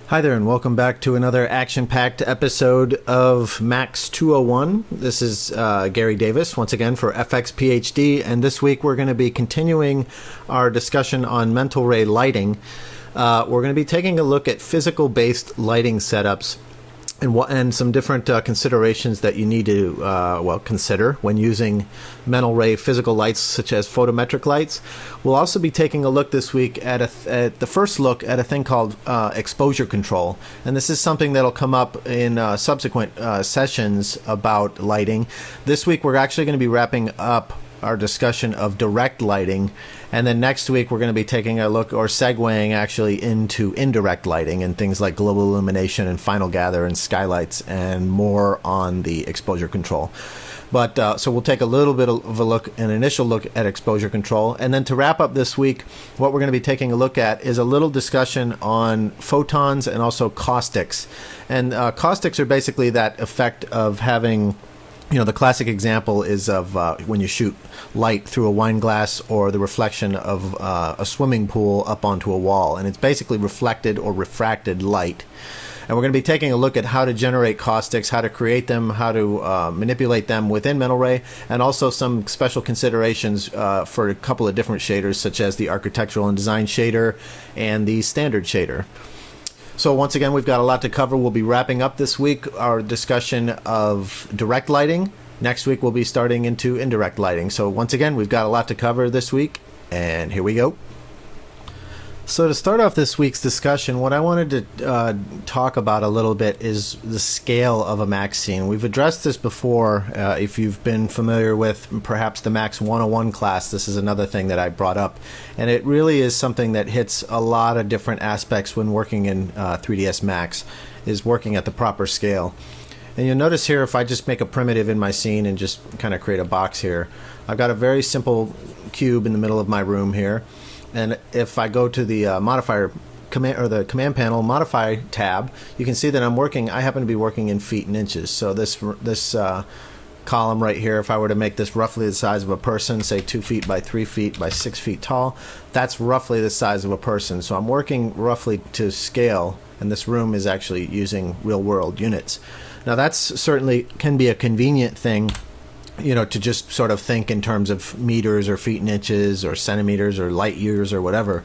Hi there, and welcome back to another action-packed episode of Max 201. This is Gary Davis, once again, for FX PhD, and this week we're going to be continuing our discussion on mental ray lighting. We're going to be taking a look at physical-based lighting setups and some different considerations that you need to consider when using mental ray physical lights such as photometric lights. We'll also be taking a look this week at the first look at a thing called exposure control, and this is something that'll come up in subsequent sessions about lighting. This week we're actually going to be wrapping up our discussion of direct lighting, and then next week we're going to be taking a look, or segueing actually, into indirect lighting and things like global illumination and final gather and skylights, and more on the exposure control. But so we'll take a little bit of a look, an initial look at exposure control, and then to wrap up this week, what we're going to be taking a look at is a little discussion on photons and also caustics. And caustics are basically that effect of having, you know, the classic example is of when you shoot light through a wine glass or the reflection of a swimming pool up onto a wall, and it's basically reflected or refracted light. And we're going to be taking a look at how to generate caustics, how to create them, how to manipulate them within mental ray, and also some special considerations for a couple of different shaders, such as the architectural and design shader and the standard shader. So once again, we've got a lot to cover. We'll be wrapping up this week our discussion of direct lighting. Next week, we'll be starting into indirect lighting. So once again, we've got a lot to cover this week, and here we go. So to start off this week's discussion, what I wanted to talk about a little bit is the scale of a Max scene. We've addressed this before. If you've been familiar with perhaps the Max 101 class, this is another thing that I brought up. And it really is something that hits a lot of different aspects when working in 3ds Max, is working at the proper scale. And you'll notice here, if I just make a primitive in my scene and just kind of create a box here, I've got a very simple cube in the middle of my room here. And if I go to the modifier command, or the command panel modify tab, you can see that I happen to be working in feet and inches. So this column right here, if I were to make this roughly the size of a person, say 2 feet by 3 feet by 6 feet tall, that's roughly the size of a person. So I'm working roughly to scale, and this room is actually using real world units. Now that's certainly can be a convenient thing, you know, to just sort of think in terms of meters or feet and inches or centimeters or light years or whatever.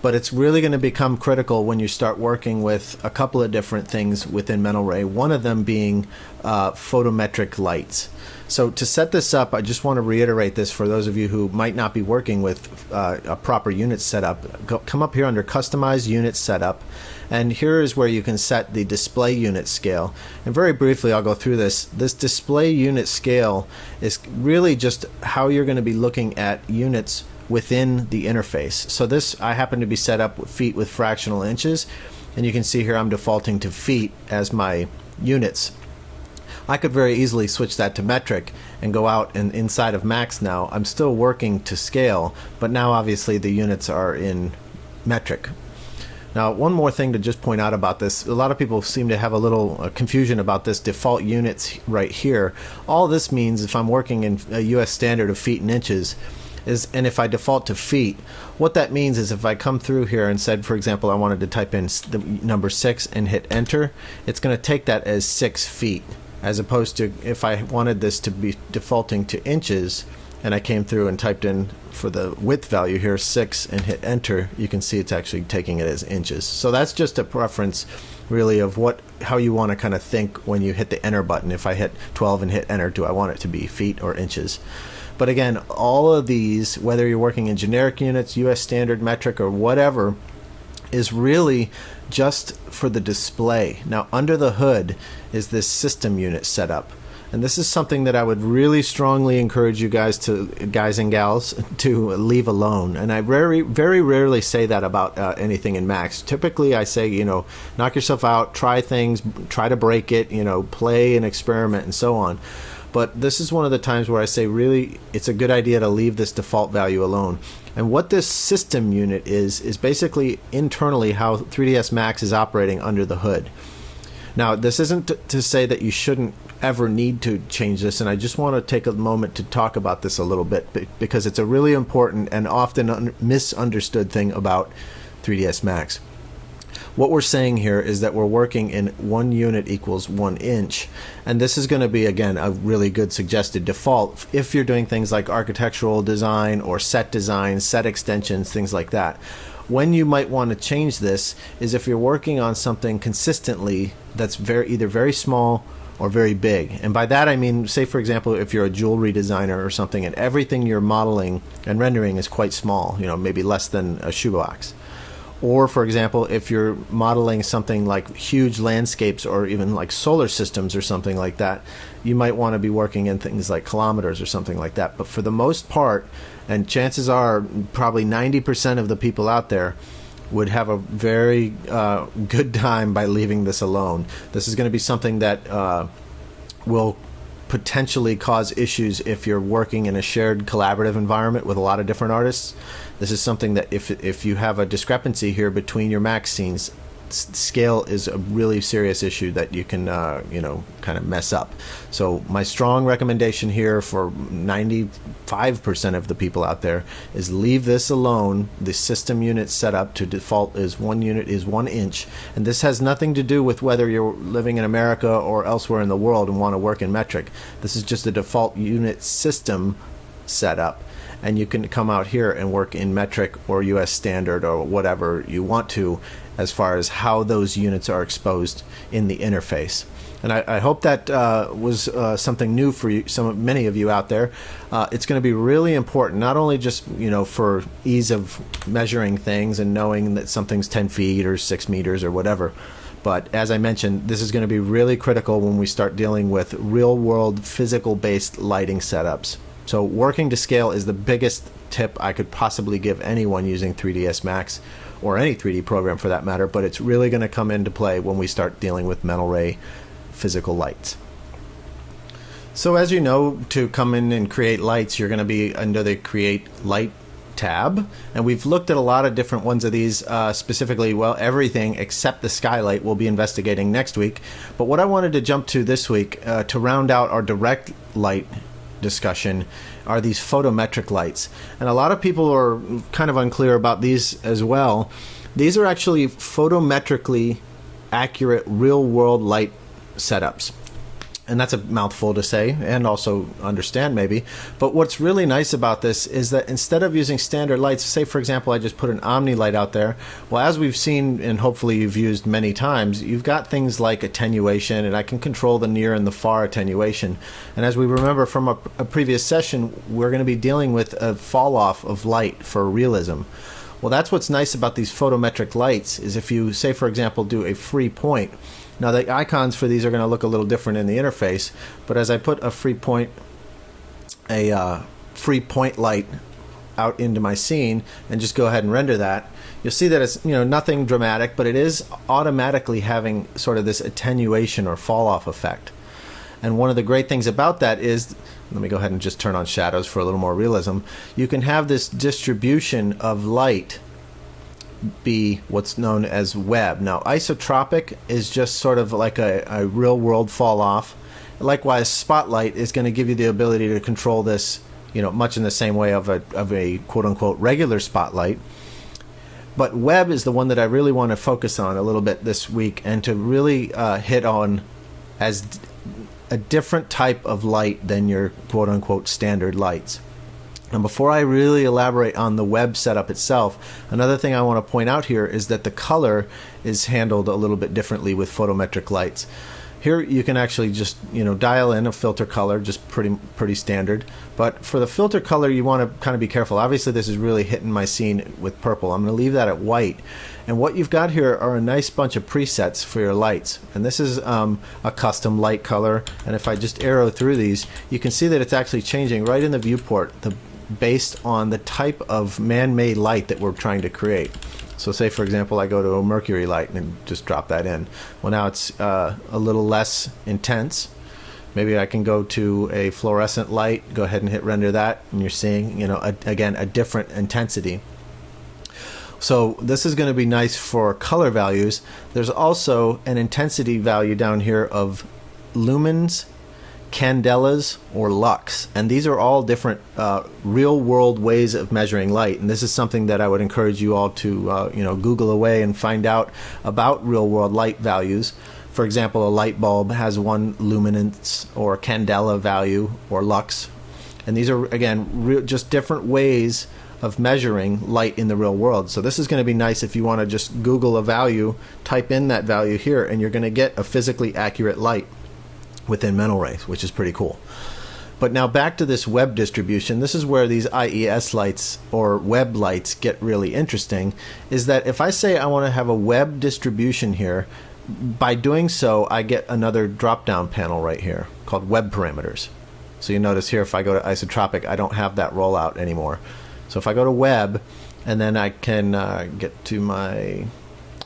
But it's really going to become critical when you start working with a couple of different things within mental ray, one of them being photometric lights. So to set this up, I just want to reiterate this for those of you who might not be working with a proper unit setup. Come up here under Customize Unit Setup, and here is where you can set the display unit scale. And very briefly, I'll go through this. This display unit scale is really just how you're going to be looking at units within the interface. So this, I happen to be set up with feet with fractional inches, and you can see here I'm defaulting to feet as my units. I could very easily switch that to metric and go out, and inside of Max now I'm still working to scale, but now obviously the units are in metric. Now, one more thing to just point out about this, a lot of people seem to have a little confusion about this default units right here. All this means, if I'm working in a US standard of feet and inches, and if I default to feet, what that means is if I come through here and said, for example, I wanted to type in the number 6 and hit enter, it's going to take that as 6 feet, as opposed to if I wanted this to be defaulting to inches, and I came through and typed in for the width value here 6 and hit enter, you can see it's actually taking it as inches. So that's just a preference really of how you want to kind of think when you hit the enter button. If I hit 12 and hit enter, do I want it to be feet or inches? But again, all of these, whether you're working in generic units, US standard, metric, or whatever, is really just for the display. Now under the hood is this system unit setup. And this is something that I would really strongly encourage you guys and gals, to leave alone. And I very rarely say that about anything in Max. Typically, I say, you know, knock yourself out, try things, try to break it, you know, play and experiment and so on. But this is one of the times where I say, really, it's a good idea to leave this default value alone. And what this system unit is basically internally how 3ds Max is operating under the hood. Now, this isn't to say that you shouldn't ever need to change this, and I just want to take a moment to talk about this a little bit, because it's a really important and often misunderstood thing about 3ds Max. what we're saying here is that we're working in 1 unit equals 1 inch. And this is going to be, again, a really good suggested default if you're doing things like architectural design or set design, set extensions, things like that. When you might want to change this is if you're working on something consistently that's either very small or very big. And by that I mean, say for example, if you're a jewelry designer or something and everything you're modeling and rendering is quite small, maybe less than a shoebox. Or, for example, if you're modeling something like huge landscapes or even like solar systems or something like that, you might want to be working in things like kilometers or something like that. But for the most part, and chances are probably 90% of the people out there would have a very good time by leaving this alone. This is going to be something that will potentially cause issues if you're working in a shared collaborative environment with a lot of different artists. This is something that if you have a discrepancy here between your max scenes, scale is a really serious issue that you can kind of mess up. So my strong recommendation here for 95% of the people out there is leave this alone. The system unit setup to default is 1 unit is 1 inch, and this has nothing to do with whether you're living in America or elsewhere in the world and want to work in metric. This is just a default unit system setup, and you can come out here and work in metric or US standard or whatever you want to as far as how those units are exposed in the interface. And I hope that was something new for you, many of you out there. It's going to be really important, not only just for ease of measuring things and knowing that something's 10 feet or 6 meters or whatever, but as I mentioned, this is going to be really critical when we start dealing with real-world physical-based lighting setups. So working to scale is the biggest tip I could possibly give anyone using 3ds Max, or any 3D program for that matter, but it's really going to come into play when we start dealing with mental ray physical lights. So as you know, to come in and create lights, you're going to be under the Create Light tab, and we've looked at a lot of different ones of these, specifically, well, everything except the skylight we'll be investigating next week. But what I wanted to jump to this week to round out our direct light discussion are these photometric lights. And a lot of people are kind of unclear about these as well. These are actually photometrically accurate real-world light setups. And that's a mouthful to say and also understand maybe. But what's really nice about this is that instead of using standard lights, say for example I just put an Omni light out there, well, as we've seen and hopefully you've used many times, you've got things like attenuation, and I can control the near and the far attenuation. And as we remember from a previous session, we're going to be dealing with a fall off of light for realism. Well, that's what's nice about these photometric lights, is if you, say for example, do a free point. Now the icons for these are going to look a little different in the interface, but as I put a free point light out into my scene and just go ahead and render that, you'll see that it's nothing dramatic, but it is automatically having sort of this attenuation or fall off effect. And one of the great things about that is, let me go ahead and just turn on shadows for a little more realism, you can have this distribution of light be what's known as web. Now isotropic is just sort of like a real world fall off. Likewise, spotlight is going to give you the ability to control this much in the same way of a quote unquote regular spotlight. But web is the one that I really want to focus on a little bit this week, and to really hit on as a different type of light than your quote unquote standard lights. And before I really elaborate on the web setup itself, another thing I want to point out here is that the color is handled a little bit differently with photometric lights. Here you can actually just dial in a filter color, just pretty standard. But for the filter color, you want to kind of be careful. Obviously this is really hitting my scene with purple. I'm going to leave that at white. And what you've got here are a nice bunch of presets for your lights. And this is a custom light color. And if I just arrow through these, you can see that it's actually changing right in the viewport based on the type of man-made light that we're trying to create. So say for example I go to a mercury light and just drop that in. Well, now it's a little less intense. Maybe I can go to a fluorescent light, go ahead and hit render that, and you're seeing again a different intensity. So this is going to be nice for color values. There's also an intensity value down here of lumens, candelas, or lux. And these are all different real-world ways of measuring light. And this is something that I would encourage you all to Google away and find out about real-world light values. For example, a light bulb has one luminance or candela value or lux. And these are, again, just different ways of measuring light in the real world. So this is going to be nice if you want to just Google a value, type in that value here, and you're going to get a physically accurate light within mental rays, which is pretty cool. But now back to this web distribution. This is where these IES lights or web lights get really interesting, is that if I say I want to have a web distribution here, by doing so I get another drop-down panel right here called web parameters. So you notice here if I go to isotropic, I don't have that rollout anymore. So if I go to web, and then I can get to my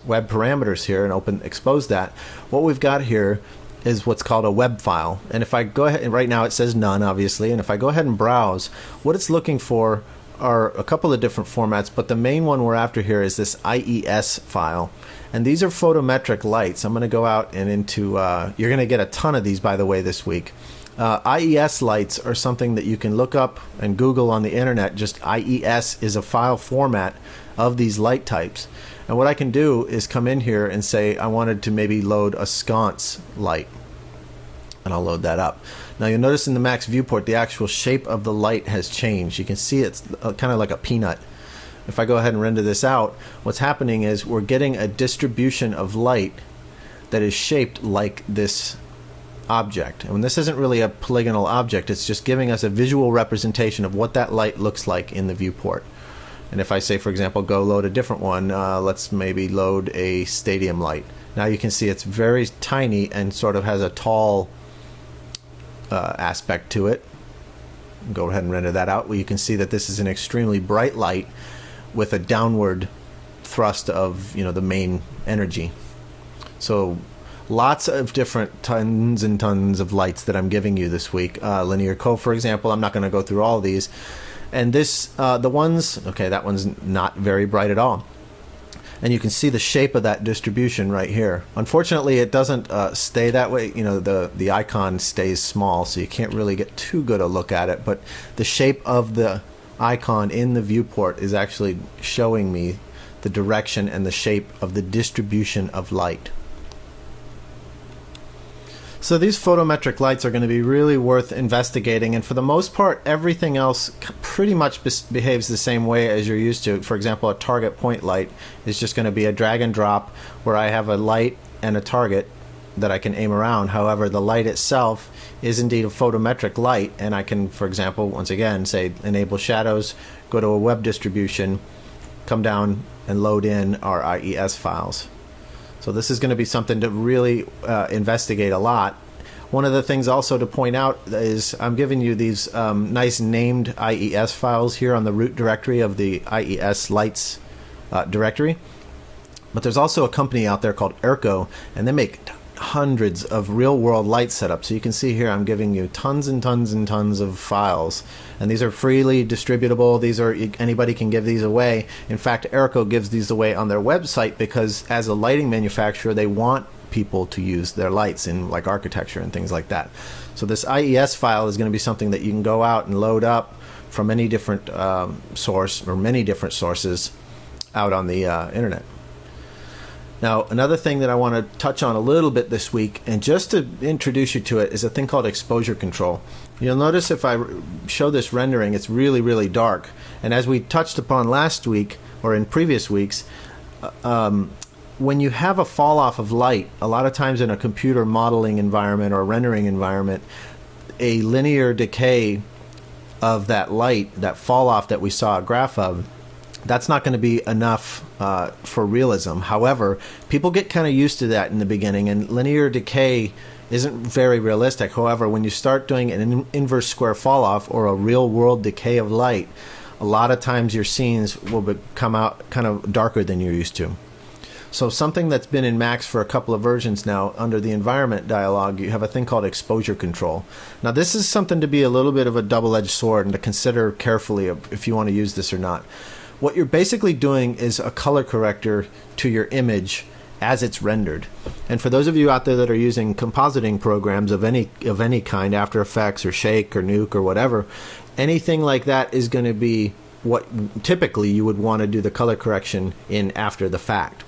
web parameters here and expose that, what we've got here is what's called a web file. And if I go ahead, and right now it says none, obviously, and if I go ahead and browse, what it's looking for are a couple of different formats, but the main one we're after here is this IES file. And these are photometric lights. I'm going to go out and into, you're going to get a ton of these, by the way, this week. IES lights are something that you can look up and Google on the internet. Just IES is a file format of these light types. And what I can do is come in here and say I wanted to maybe load a sconce light. And I'll load that up. Now you'll notice in the max viewport the actual shape of the light has changed. You can see it's kind of like a peanut. If I go ahead and render this out, what's happening is we're getting a distribution of light that is shaped like this object. And this isn't really a polygonal object, it's just giving us a visual representation of what that light looks like in the viewport. And if I say, for example, go load a different one, let's maybe load a stadium light. Now you can see it's very tiny and sort of has a tall aspect to it. Go ahead and render that out. Well, you can see that this is an extremely bright light with a downward thrust of the main energy. So lots of different tons and tons of lights that I'm giving you this week. Linear Cove, for example, I'm not going to go through all of these. And this, the ones, okay, that one's not very bright at all. And you can see the shape of that distribution right here. Unfortunately, it doesn't stay that way. The icon stays small, so you can't really get too good a look at it. But the shape of the icon in the viewport is actually showing me the direction and the shape of the distribution of light. So these photometric lights are going to be really worth investigating, and for the most part everything else pretty much behaves the same way as you're used to. For example, a target point light is just going to be a drag and drop where I have a light and a target that I can aim around. However, the light itself is indeed a photometric light, and I can, for example, once again say enable shadows, go to a web distribution, come down and load in our IES files. So this is going to be something to really investigate a lot. One of the things also to point out is I'm giving you these nice named IES files here on the root directory of the IES lights directory. But there's also a company out there called Erco, and they make hundreds of real-world light setups. So you can see here I'm giving you tons and tons and tons of files, and these are freely distributable. These are, anybody can give these away. In fact, Erco gives these away on their website because as a lighting manufacturer they want people to use their lights in like architecture and things like that. So this IES file is going to be something that you can go out and load up from any different source or many different sources out on the internet. Now, another thing that I want to touch on a little bit this week, and just to introduce you to it, is a thing called exposure control. You'll notice if I show this rendering, it's really, really dark. And as we touched upon last week, or in previous weeks, when you have a fall off of light, a lot of times in a computer modeling environment or rendering environment, a linear decay of that light, that fall off that we saw a graph of, that's not going to be enough for realism. However, people get kind of used to that in the beginning, and linear decay isn't very realistic. However, when you start doing an inverse square fall off or a real world decay of light, a lot of times your scenes will come out kind of darker than you're used to. So something that's been in Max for a couple of versions now, under the environment dialog, you have a thing called exposure control. Now this is something to be a little bit of a double-edged sword and to consider carefully if you want to use this or not. What you're basically doing is a color corrector to your image, as it's rendered. And for those of you out there that are using compositing programs of any kind, After Effects or Shake or Nuke or whatever, anything like that is going to be what typically you would want to do the color correction in after the fact.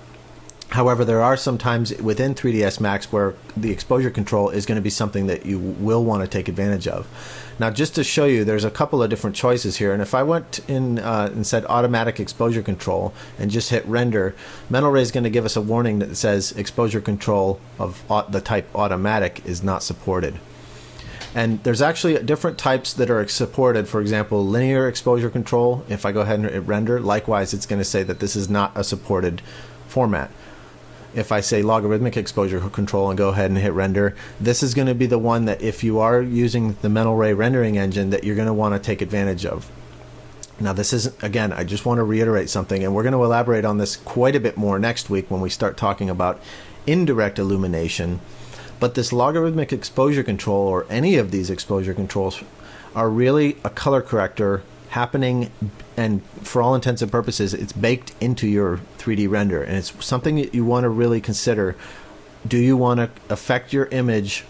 However, there are some times within 3ds Max where the exposure control is going to be something that you will want to take advantage of. Now, just to show you, there's a couple of different choices here, and if I went in and said automatic exposure control and just hit render, Mental Ray is going to give us a warning that says exposure control of the type automatic is not supported. And there's actually different types that are supported. For example, linear exposure control. If I go ahead and hit render, likewise it's going to say that this is not a supported format. If I say logarithmic exposure control and go ahead and hit render, this is going to be the one that if you are using the Mental Ray rendering engine that you're going to want to take advantage of. Now this isn't, again, I just want to reiterate something, and we're going to elaborate on this quite a bit more next week when we start talking about indirect illumination. But this logarithmic exposure control, or any of these exposure controls, are really a color corrector happening, and for all intents and purposes it's baked into your 3D render, and it's something that you want to really consider. Do you want to affect your image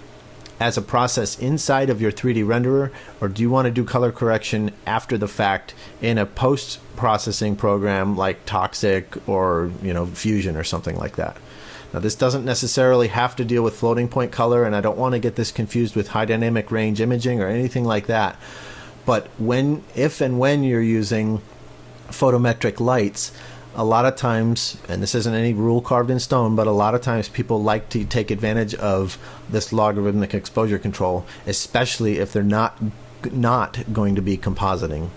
as a process inside of your 3D renderer, or do you want to do color correction after the fact in a post-processing program like Toxic or Fusion or something like that? Now, this doesn't necessarily have to deal with floating point color, and I don't want to get this confused with high dynamic range imaging or anything like that. But if and when you're using photometric lights, a lot of times, and this isn't any rule carved in stone, but a lot of times people like to take advantage of this logarithmic exposure control, especially if they're not going to be compositing.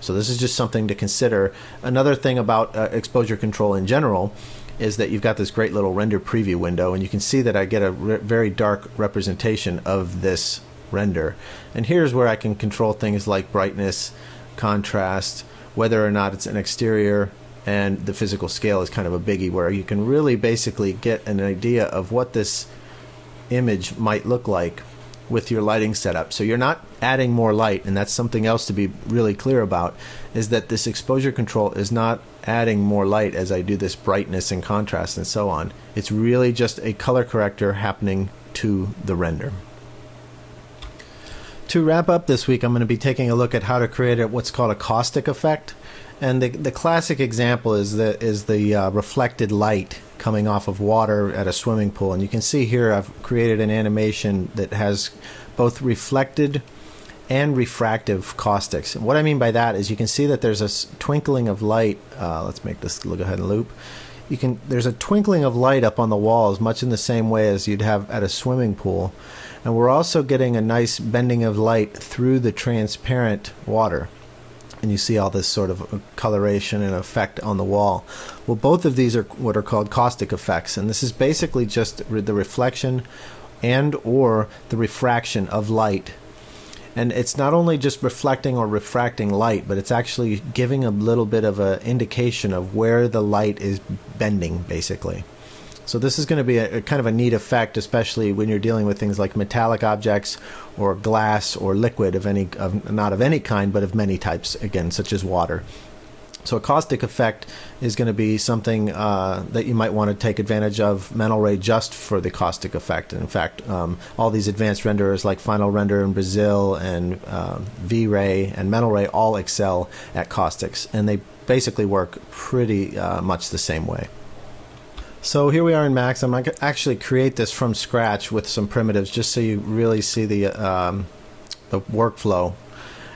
So this is just something to consider. Another thing about exposure control in general is that you've got this great little render preview window, and you can see that I get a very dark representation of this render. And here's where I can control things like brightness, contrast, whether or not it's an exterior, and the physical scale is kind of a biggie, where you can really basically get an idea of what this image might look like with your lighting setup. So you're not adding more light, and that's something else to be really clear about, is that this exposure control is not adding more light as I do this brightness and contrast and so on. It's really just a color corrector happening to the render. To wrap up this week, I'm going to be taking a look at how to create what's called a caustic effect. And the classic example is the reflected light coming off of water at a swimming pool. And you can see here I've created an animation that has both reflected and refractive caustics. And what I mean by that is you can see that there's a twinkling of light. Let's make this go ahead and loop. There's a twinkling of light up on the walls, much in the same way as you'd have at a swimming pool. And we're also getting a nice bending of light through the transparent water. And you see all this sort of coloration and effect on the wall. Well, both of these are what are called caustic effects, and this is basically just the reflection and or the refraction of light. And it's not only just reflecting or refracting light, but it's actually giving a little bit of an indication of where the light is bending, basically. So this is going to be a kind of a neat effect, especially when you're dealing with things like metallic objects or glass or liquid not of any kind, but of many types, again, such as water. So a caustic effect is going to be something that you might want to take advantage of Mental Ray just for the caustic effect. And in fact, all these advanced renderers like Final Render and Brazil and V-Ray and Mental Ray all excel at caustics, and they basically work pretty much the same way. So here we are in Max. I'm going to actually create this from scratch with some primitives just so you really see the workflow.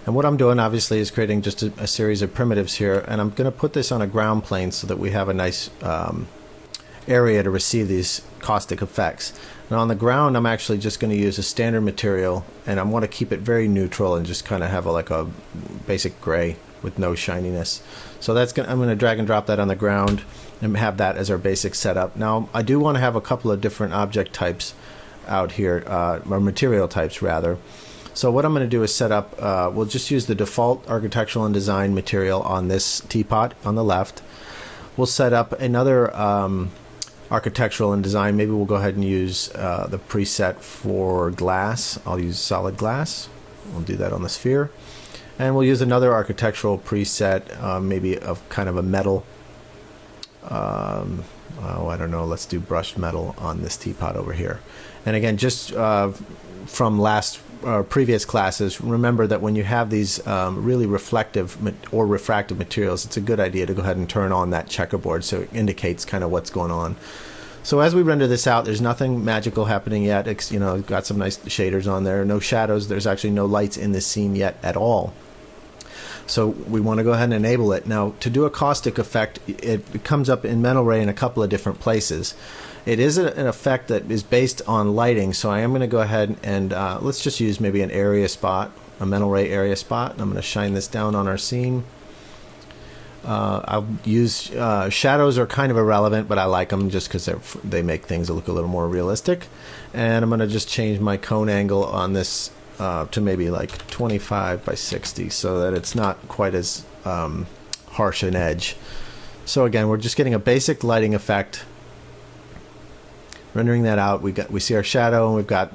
And what I'm doing obviously is creating just a series of primitives here, and I'm going to put this on a ground plane so that we have a nice area to receive these caustic effects. And on the ground I'm actually just going to use a standard material, and I want to keep it very neutral and just kind of have like a basic gray with no shininess. So I'm going to drag and drop that on the ground and have that as our basic setup. Now I do want to have a couple of different object types out here, or material types rather. So what I'm going to do is set up, we'll just use the default architectural and design material on this teapot on the left. We'll set up another architectural and design. Maybe we'll go ahead and use the preset for glass. I'll use solid glass. We'll do that on the sphere. And we'll use another architectural preset, maybe of kind of a metal Oh, I don't know, let's do brushed metal on this teapot over here. And again, just from previous classes, remember that when you have these really reflective or refractive materials, it's a good idea to go ahead and turn on that checkerboard so it indicates kind of what's going on. So as we render this out, there's nothing magical happening yet. It's, you know, got some nice shaders on there, no shadows. There's actually no lights in this scene yet at all. So we want to go ahead and enable it. Now, to do a caustic effect, it comes up in Mental Ray in a couple of different places. It is an effect that is based on lighting, so I am going to go ahead and let's just use maybe an area spot, a Mental Ray area spot. And I'm going to shine this down on our scene. I'll use shadows are kind of irrelevant, but I like them just because they make things look a little more realistic. And I'm going to just change my cone angle on this to maybe like 25 by 60 so that it's not quite as harsh an edge. So again, we're just getting a basic lighting effect. Rendering that out, we see our shadow, and we've got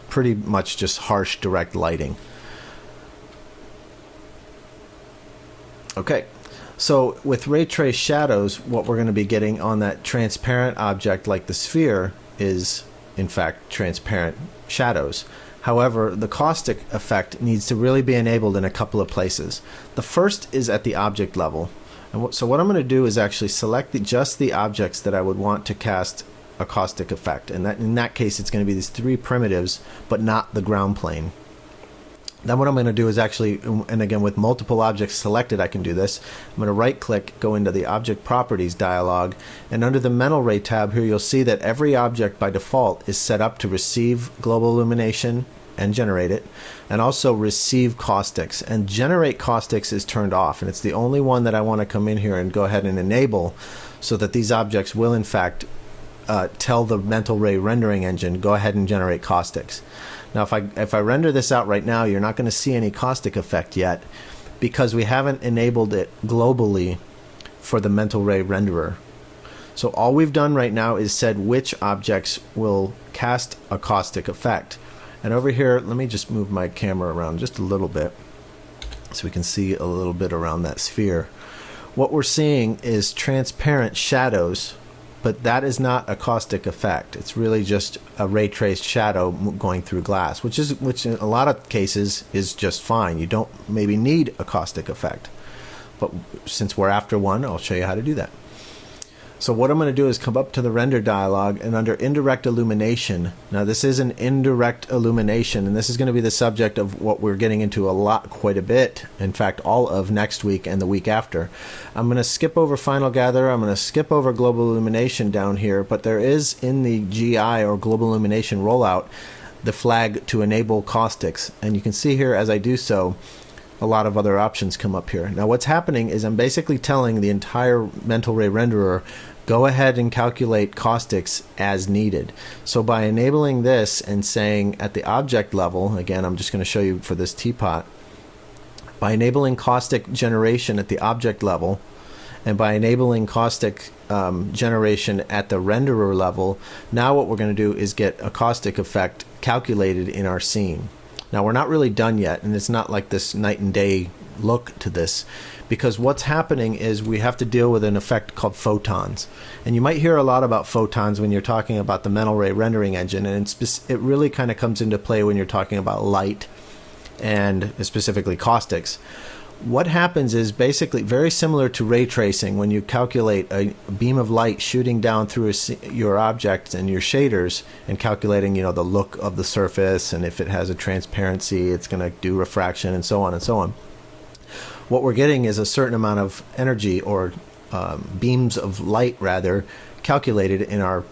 pretty much just harsh direct lighting. Okay, so with ray trace shadows, what we're going to be getting on that transparent object like the sphere is in fact transparent shadows. However, the caustic effect needs to really be enabled in a couple of places. The first is at the object level. And so what I'm going to do is actually select just the objects that I would want to cast a caustic effect. And in that case, it's going to be these three primitives, but not the ground plane. Then what I'm going to do is actually, and again with multiple objects selected, I can do this. I'm going to right click, go into the Object Properties dialog, and under the Mental Ray tab here you'll see that every object by default is set up to receive global illumination and generate it, and also receive caustics. And generate caustics is turned off, and it's the only one that I want to come in here and go ahead and enable so that these objects will in fact tell the Mental Ray rendering engine, go ahead and generate caustics. Now if I render this out right now, you're not going to see any caustic effect yet because we haven't enabled it globally for the Mental Ray renderer. So all we've done right now is said which objects will cast a caustic effect. And over here, let me just move my camera around just a little bit so we can see a little bit around that sphere. What we're seeing is transparent shadows, but that is not a caustic effect. It's really just a ray traced shadow going through glass, which in a lot of cases is just fine. You don't maybe need a caustic effect. But since we're after one, I'll show you how to do that. So what I'm going to do is come up to the render dialog, and under indirect illumination, now this is an indirect illumination, and this is going to be the subject of what we're getting into quite a bit, in fact all of next week and the week after. I'm going to skip over Final Gather, I'm going to skip over Global Illumination down here, but there is in the GI or Global Illumination rollout the flag to enable caustics, and you can see here as I do so a lot of other options come up here. Now what's happening is I'm basically telling the entire Mental Ray renderer, go ahead and calculate caustics as needed. So by enabling this and saying at the object level, again I'm just going to show you for this teapot, by enabling caustic generation at the object level and by enabling caustic generation at the renderer level, now what we're going to do is get a caustic effect calculated in our scene. Now we're not really done yet, and it's not like this night and day look to this, because what's happening is we have to deal with an effect called photons. And you might hear a lot about photons when you're talking about the Mental Ray rendering engine, and it really kind of comes into play when you're talking about light and specifically caustics. What happens is basically very similar to ray tracing. When you calculate a beam of light shooting down through your object and your shaders and calculating, you know, the look of the surface, and if it has a transparency, it's going to do refraction and so on and so on. What we're getting is a certain amount of energy, or beams of light rather, calculated in our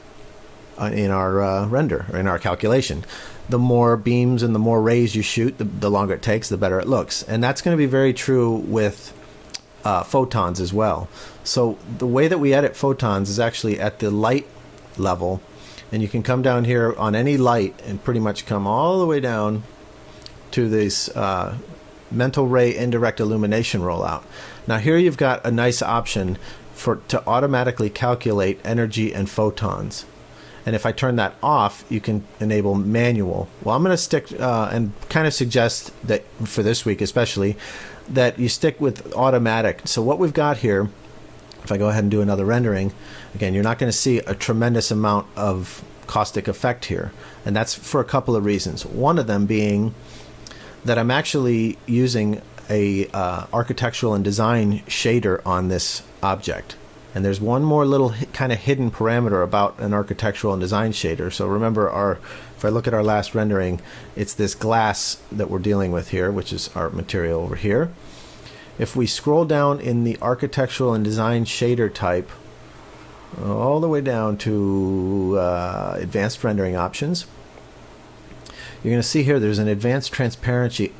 render, or in our calculation. The more beams and the more rays you shoot, the longer it takes, the better it looks. And that's going to be very true with photons as well. So the way that we edit photons is actually at the light level, and you can come down here on any light and pretty much come all the way down to this Mental Ray indirect illumination rollout. Now here you've got a nice option to automatically calculate energy and photons. And if I turn that off, you can enable manual. Well, I'm going to stick and kind of suggest that for this week especially, that you stick with automatic. So what we've got here if I go ahead and do another rendering, again, you're not going to see a tremendous amount of caustic effect here. And that's for a couple of reasons. One of them being that I'm actually using a architectural and design shader on this object. And there's one more little kind of hidden parameter about an architectural and design shader. So remember, if I look at our last rendering, it's this glass that we're dealing with here, which is our material over here. If we scroll down in the architectural and design shader type, all the way down to advanced rendering options, you're going to see here there's an advanced transparency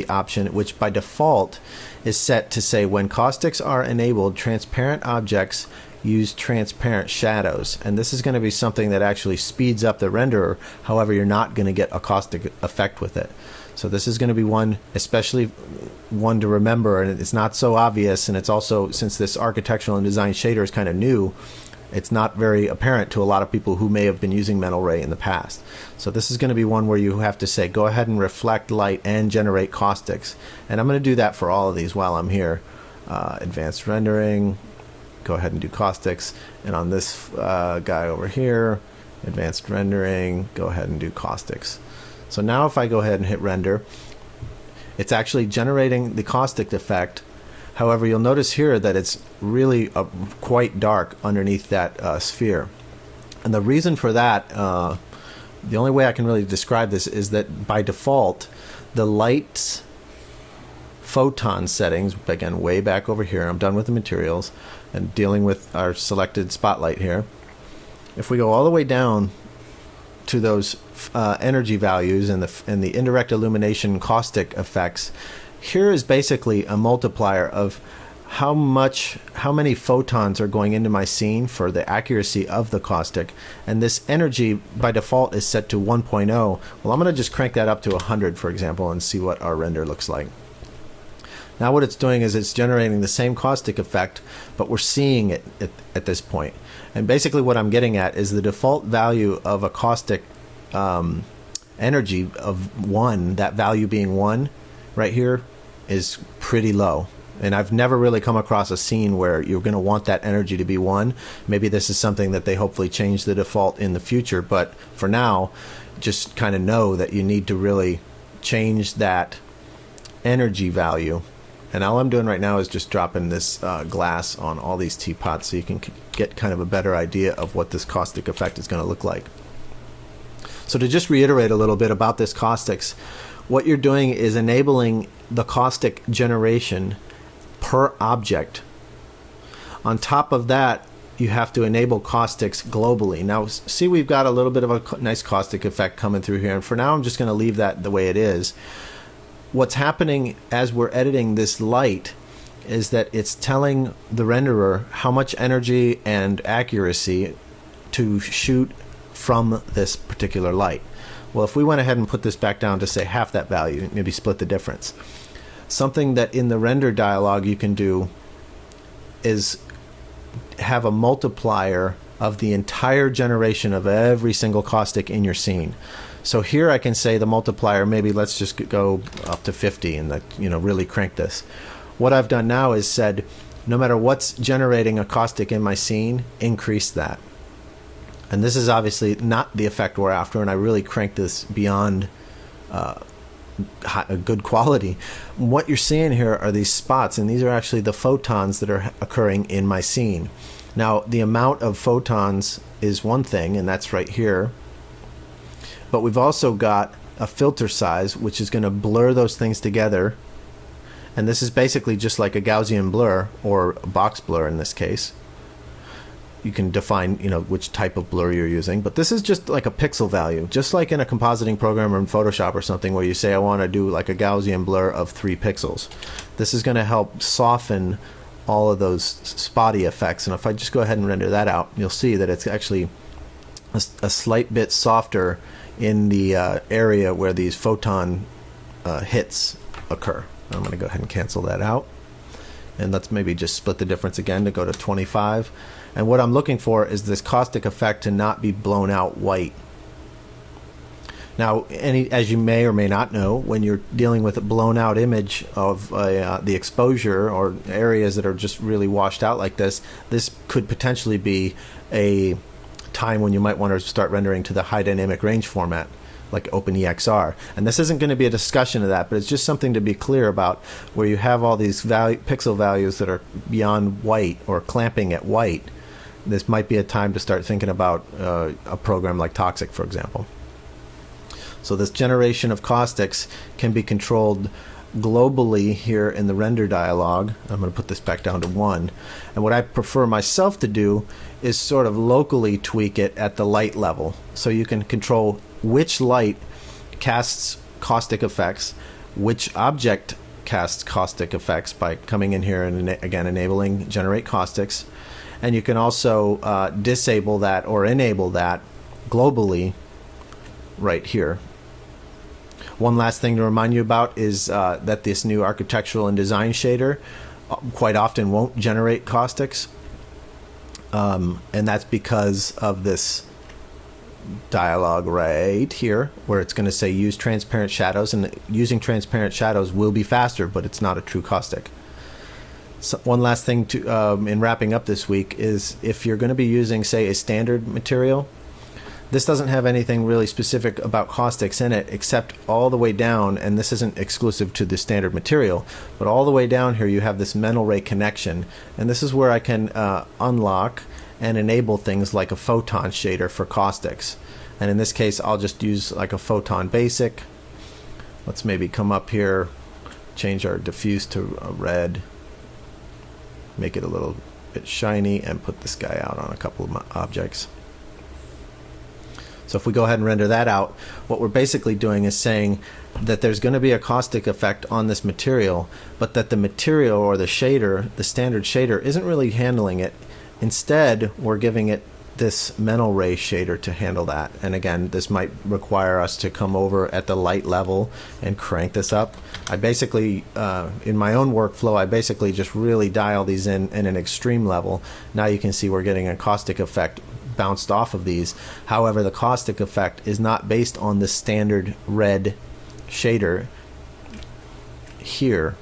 option, which by default is set to say when caustics are enabled, transparent objects use transparent shadows. And this is going to be something that actually speeds up the renderer. However, you're not going to get a caustic effect with it. So this is going to be one, especially one to remember, and it's not so obvious, and it's also, since this architectural and design shader is kind of new, it's not very apparent to a lot of people who may have been using Mental Ray in the past. So this is going to be one where you have to say, go ahead and reflect light and generate caustics. And I'm going to do that for all of these while I'm here. Advanced rendering, go ahead and do caustics. And on this guy over here, advanced rendering, go ahead and do caustics. So now if I go ahead and hit render, it's actually generating the caustic effect. However, you'll notice here that it's really quite dark underneath that sphere. And the reason for that, the only way I can really describe this is that by default, the light photon settings, again, way back over here, I'm done with the materials and dealing with our selected spotlight here. If we go all the way down to those energy values and the indirect illumination caustic effects, here is basically a multiplier of how many photons are going into my scene for the accuracy of the caustic. And this energy by default is set to 1.0. Well, I'm going to just crank that up to 100, for example, and see what our render looks like. Now what it's doing is it's generating the same caustic effect, but we're seeing it at this point. And basically what I'm getting at is the default value of a caustic energy of 1, that value being 1 right here, is pretty low. And I've never really come across a scene where you're going to want that energy to be 1. Maybe this is something that they hopefully change the default in the future, but for now, just kind of know that you need to really change that energy value. And all I'm doing right now is just dropping this glass on all these teapots so you can get kind of a better idea of what this caustic effect is going to look like. So to just reiterate a little bit about this caustics, what you're doing is enabling the caustic generation per object. On top of that, you have to enable caustics globally. Now, see, we've got a little bit of a nice caustic effect coming through here, and for now I'm just going to leave that the way it is. What's happening as we're editing this light is that it's telling the renderer how much energy and accuracy to shoot from this particular light. Well, if we went ahead and put this back down to say half that value, maybe split the difference. Something that in the render dialog you can do is have a multiplier of the entire generation of every single caustic in your scene. So here I can say the multiplier, maybe let's just go up to 50 and really crank this. What I've done now is said, no matter what's generating a caustic in my scene, increase that. And this is obviously not the effect we're after, and I really cranked this beyond good quality. What you're seeing here are these spots, and these are actually the photons that are occurring in my scene. Now, the amount of photons is one thing, and that's right here. But we've also got a filter size, which is going to blur those things together. And this is basically just like a Gaussian blur, or a box blur in this case. You can define, which type of blur you're using, but this is just like a pixel value, just like in a compositing program or in Photoshop or something where you say I want to do like a Gaussian blur of 3 pixels. This is going to help soften all of those spotty effects, and if I just go ahead and render that out, you'll see that it's actually a slight bit softer in the area where these photon hits occur. I'm going to go ahead and cancel that out, and let's maybe just split the difference again to go to 25. And what I'm looking for is this caustic effect to not be blown out white. Now, as you may or may not know, when you're dealing with a blown out image of the exposure or areas that are just really washed out like this could potentially be a time when you might want to start rendering to the high dynamic range format, like OpenEXR. And this isn't going to be a discussion of that, but it's just something to be clear about, where you have all these pixel values that are beyond white or clamping at white. This might be a time to start thinking about a program like Toxic, for example. So this generation of caustics can be controlled globally here in the render dialog. I'm going to put this back down to 1. And what I prefer myself to do is sort of locally tweak it at the light level. So you can control which light casts caustic effects, which object casts caustic effects by coming in here and again enabling generate caustics. And you can also disable that or enable that globally right here. One last thing to remind you about is that this new architectural and design shader quite often won't generate caustics. And that's because of this dialog right here, where it's going to say use transparent shadows, and using transparent shadows will be faster, but it's not a true caustic. So one last thing to in wrapping up this week is, if you're going to be using, say, a standard material, this doesn't have anything really specific about caustics in it, except all the way down, and this isn't exclusive to the standard material, but all the way down here you have this mental ray connection, and this is where I can unlock and enable things like a photon shader for caustics. And in this case I'll just use like a photon basic. Let's maybe come up here, change our diffuse to a red, make it a little bit shiny, and put this guy out on a couple of objects. So if we go ahead and render that out, what we're basically doing is saying that there's going to be a caustic effect on this material, but that the material or the shader, the standard shader, isn't really handling it. Instead, we're giving it this mental ray shader to handle that. And again, this might require us to come over at the light level and crank this up. I basically, in my own workflow, I basically just really dial these in an extreme level. Now you can see we're getting a caustic effect bounced off of these. However, the caustic effect is not based on the standard red shader here.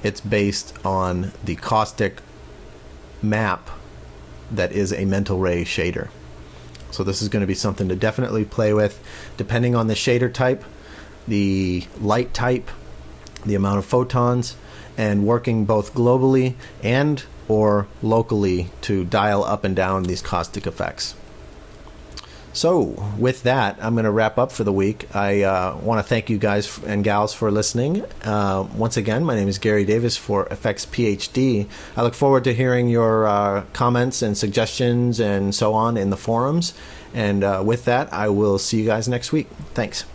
It's based on the caustic map that is a mental ray shader. So this is going to be something to definitely play with, depending on the shader type, the light type, the amount of photons, and working both globally and or locally to dial up and down these caustic effects. So with that, I'm going to wrap up for the week. I want to thank you guys and gals for listening. Once again, my name is Gary Davis for Effects PhD. I look forward to hearing your comments and suggestions and so on in the forums. And with that, I will see you guys next week. Thanks.